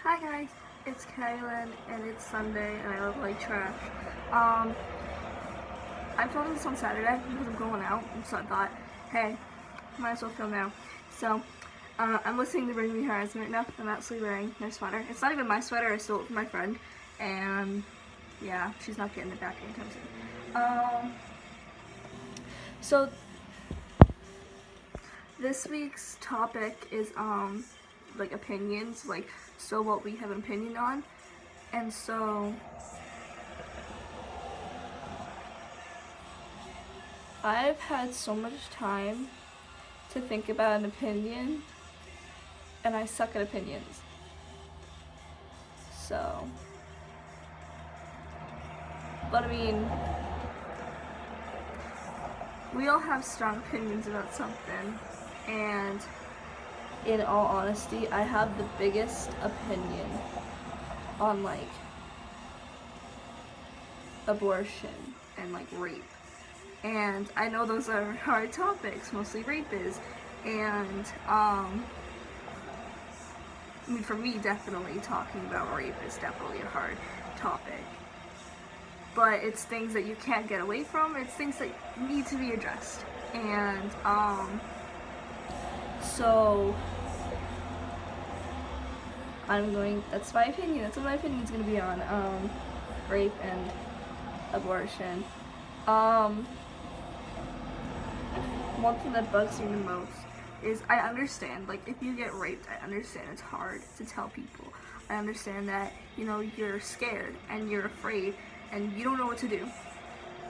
Hi guys, it's Kaylin and it's Sunday and I look like trash. I'm filming this on Saturday because I'm going out, and so I thought, hey, might as well film now. So, I'm listening to Bring Me Horizon right now. I'm actually wearing their sweater. It's not even my sweater, I stole it from my friend, and yeah, she's not getting it back anytime soon. So this week's topic is like opinions, so what we have an opinion on. And so I've had so much time to think about an opinion, and I suck at opinions. So, but I mean, we all have strong opinions about something, and in all honesty, I have the biggest opinion on abortion and rape. And I know those are hard topics, mostly rape is, and I mean, for me, definitely talking about rape is definitely a hard topic. But it's things that you can't get away from, it's things that need to be addressed. And so that's my opinion, that's what my opinion is going to be on, rape and abortion. One thing that bugs me the most is I understand, if you get raped, I understand it's hard to tell people. I understand that, you're scared and you're afraid and you don't know what to do.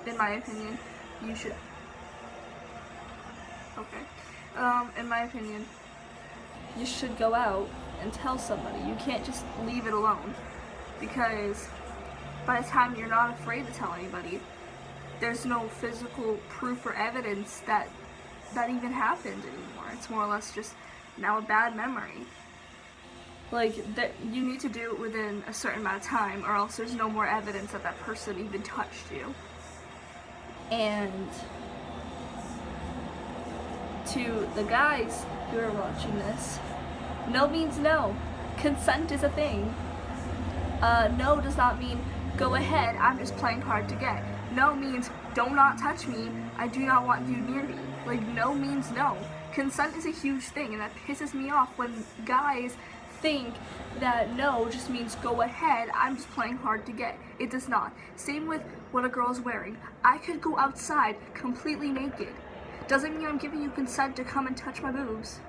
In my opinion, you should... Okay. In my opinion, you should go out and tell somebody. You can't just leave it alone, because by the time you're not afraid to tell anybody, there's no physical proof or evidence that even happened anymore. It's more or less just now a bad memory. You need to do it within a certain amount of time, or else there's no more evidence that person even touched you. And to the guys who are watching this, no means no. Consent is a thing. No does not mean go ahead, I'm just playing hard to get. No means do not touch me, I do not want you near me. No means no. Consent is a huge thing, and that pisses me off when guys think that no just means go ahead, I'm just playing hard to get. It does not. Same with what a girl's wearing. I could go outside completely naked. Doesn't mean I'm giving you consent to come and touch my boobs.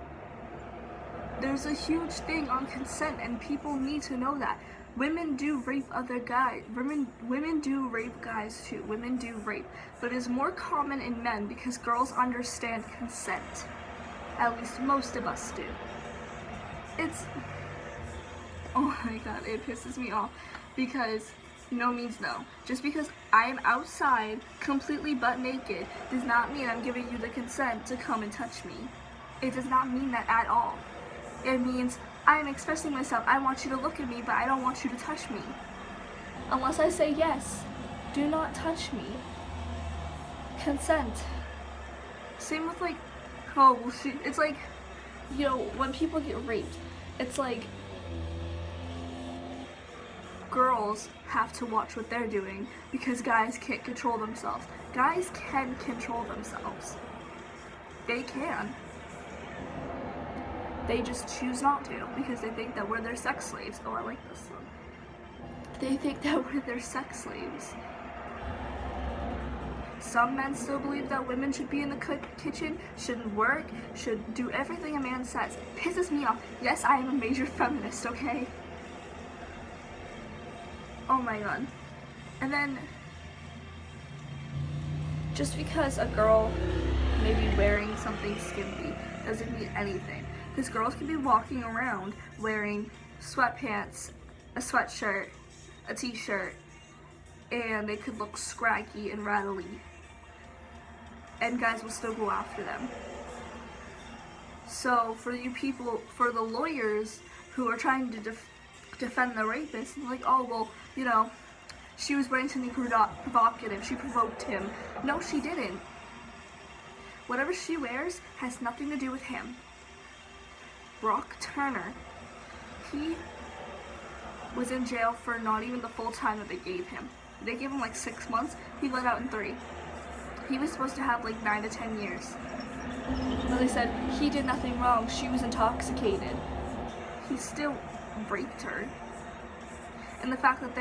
There's a huge thing on consent, and people need to know that. Women do rape other guys. Women do rape guys too. Women do rape. But it's more common in men because girls understand consent. At least most of us do. Oh my god, it pisses me off because no means no. Just because I am outside completely butt naked does not mean I'm giving you the consent to come and touch me. It does not mean that at all. It means I'm expressing myself. I want you to look at me, but I don't want you to touch me. Unless I say yes, do not touch me. Consent. Same with it's when people get raped, it's girls have to watch what they're doing because guys can't control themselves. Guys can control themselves. They can. They just choose not to because they think that we're their sex slaves. Oh, I like this one. They think that we're their sex slaves. Some men still believe that women should be in the kitchen, shouldn't work, should do everything a man says. Pisses me off. Yes, I am a major feminist, okay? Oh my god. And then, just because a girl may be wearing something skimpy doesn't mean anything. Because girls can be walking around wearing sweatpants, a sweatshirt, a t-shirt, and they could look scraggy and rattly. And guys will still go after them. So for the lawyers who are trying to defend the rapist, oh, well, she was wearing something provocative, she provoked him. No, she didn't. Whatever she wears has nothing to do with him. Brock Turner, he was in jail for not even the full time that they gave him. They gave him like 6 months. He let out in 3. He was supposed to have like 9 to 10 years. But they said he did nothing wrong. She was intoxicated. He still raped her. And the fact that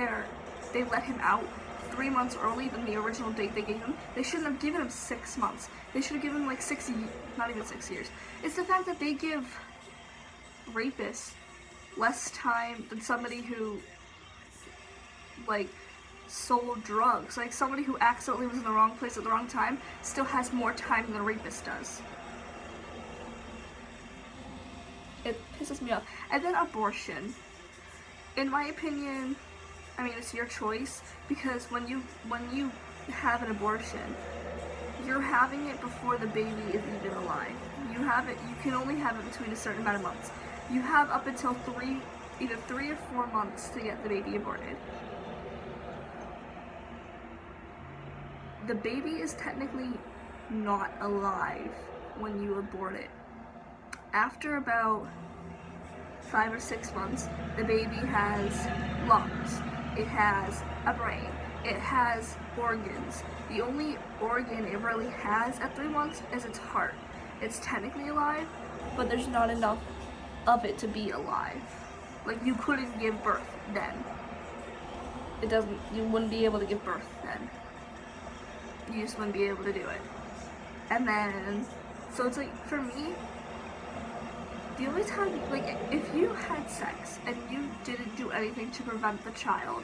they let him out 3 months early than the original date they gave him, they shouldn't have given him 6 months. They should have given him like not even 6 years. It's the fact that they give rapists less time than somebody who like sold drugs. Like somebody who accidentally was in the wrong place at the wrong time still has more time than a rapist does. It pisses me off. And then abortion. In my opinion, I mean, it's your choice, because when you have an abortion, you're having it before the baby is even alive. You can only have it between a certain amount of months. You have up until either 3 or 4 months to get the baby aborted. The baby is technically not alive when you abort it. After about 5 or 6 months, the baby has lungs, it has a brain, it has organs. The only organ it really has at 3 months is its heart. It's technically alive, but there's not enough of it to be alive. Like, you couldn't give birth then. You wouldn't be able to give birth then. You just wouldn't be able to do it. And then, so it's like, for me, the only time, like, if you had sex and you didn't do anything to prevent the child,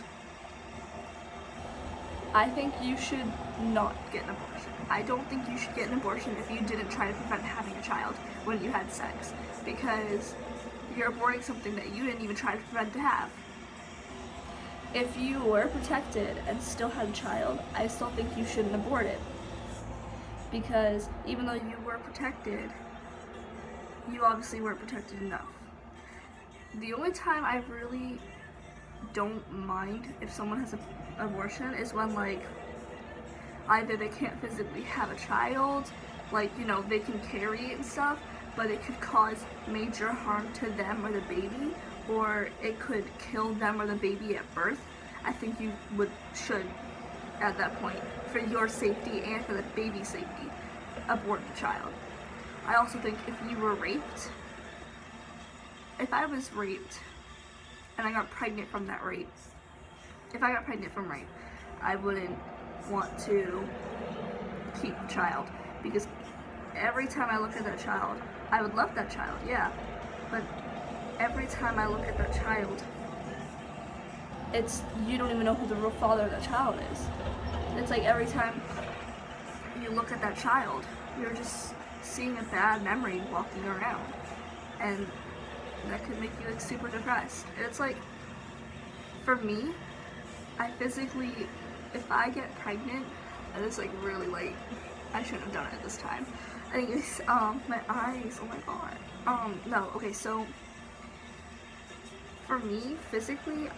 I think you should not get an abortion. I don't think you should get an abortion if you didn't try to prevent having a child when you had sex, because you're aborting something that you didn't even try to prevent to have. If you were protected and still had a child, I still think you shouldn't abort it, because even though you were protected, you obviously weren't protected enough. The only time I really don't mind if someone has an abortion is when, like, either they can't physically have a child, like, you know, they can carry it and stuff, but it could cause major harm to them or the baby, or it could kill them or the baby at birth. I think you should, at that point, for your safety and for the baby's safety, abort the child. I also think if you were raped, if I was raped and I got pregnant from that rape, if I got pregnant from rape, I wouldn't want to keep the child, because every time I look at that child, I would love that child, yeah, but every time I look at that child, you don't even know who the real father of that child is. It's like every time you look at that child, you're just seeing a bad memory walking around, and that could make you like super depressed. And it's like, for me, I physically, if I get pregnant, and it's like really late, I shouldn't have done it this time. I think it's, my eyes, oh my god. No, okay, so, for me, physically,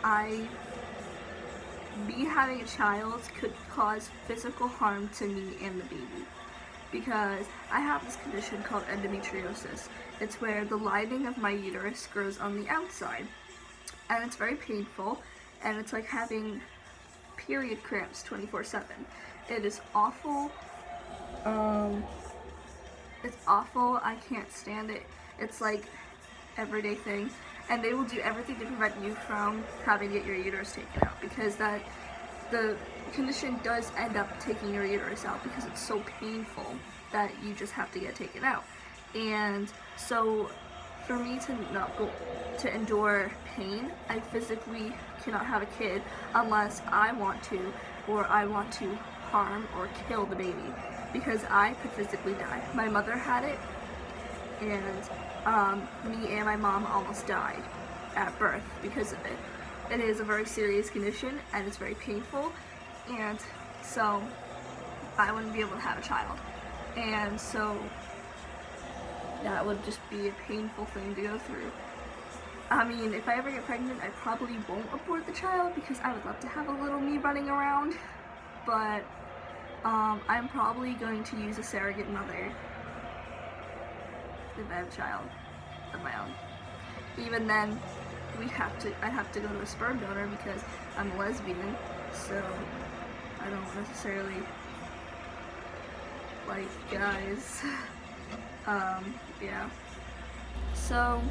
me having a child could cause physical harm to me and the baby, because I have this condition called endometriosis. It's where the lining of my uterus grows on the outside, and it's very painful, and it's like having period cramps 24/7. It is awful. It's awful. I can't stand it. It's like everyday thing, and they will do everything to prevent you from having to get your uterus taken out, because the condition does end up taking your uterus out because it's so painful that you just have to get taken out. And so for me to endure pain, I physically cannot have a kid unless I want to, or I want to harm or kill the baby, because I could physically die. My mother had it, and me and my mom almost died at birth because of it. It is a very serious condition, and it's very painful, and so I wouldn't be able to have a child. And so that would just be a painful thing to go through. I mean, if I ever get pregnant, I probably won't abort the child, because I would love to have a little me running around, but I'm probably going to use a surrogate mother if I have a child of my own. Even then, I'd have to go to a sperm donor because I'm a lesbian, so I don't necessarily like guys. Yeah. So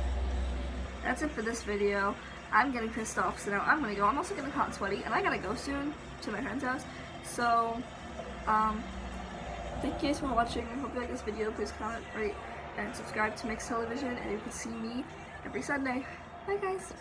that's it for this video. I'm getting pissed off, so now I'm gonna go. I'm also getting hot and sweaty, and I gotta go soon to my friend's house. So, thank you guys for watching. I hope you like this video. Please comment, rate, and subscribe to Mixed Television, and you can see me every Sunday. Bye, guys.